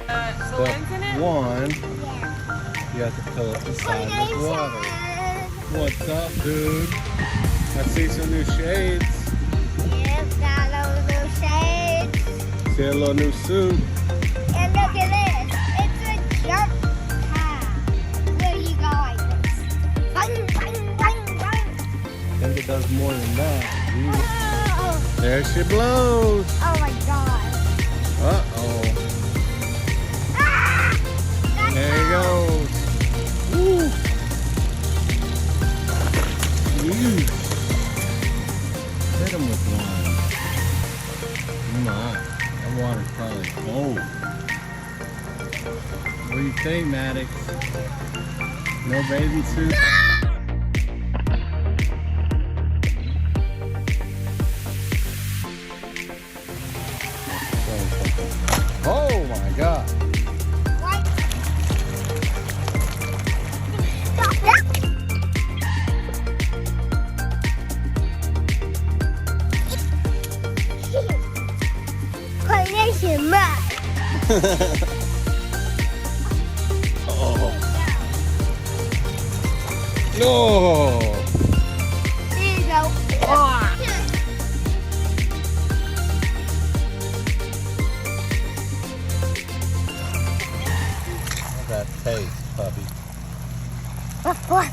Step one, you have to fill it inside with water. What's up, dude? I see some new shades. Yep, got those new shades. See a little new suit. And look at this. It's a jump pad. Where you go like this. Bang, bang, bang, bang. I think it does more than that. Oh, There she blows. oh my God. Uh-oh. Ah! There he goes. Woo. Woo. Hit him with one. My, that water's probably cold. What do you think, Maddox? No bathing suit? Oh my God. Claynation mud. Oh. No. There you go. How's that taste, puppy? What?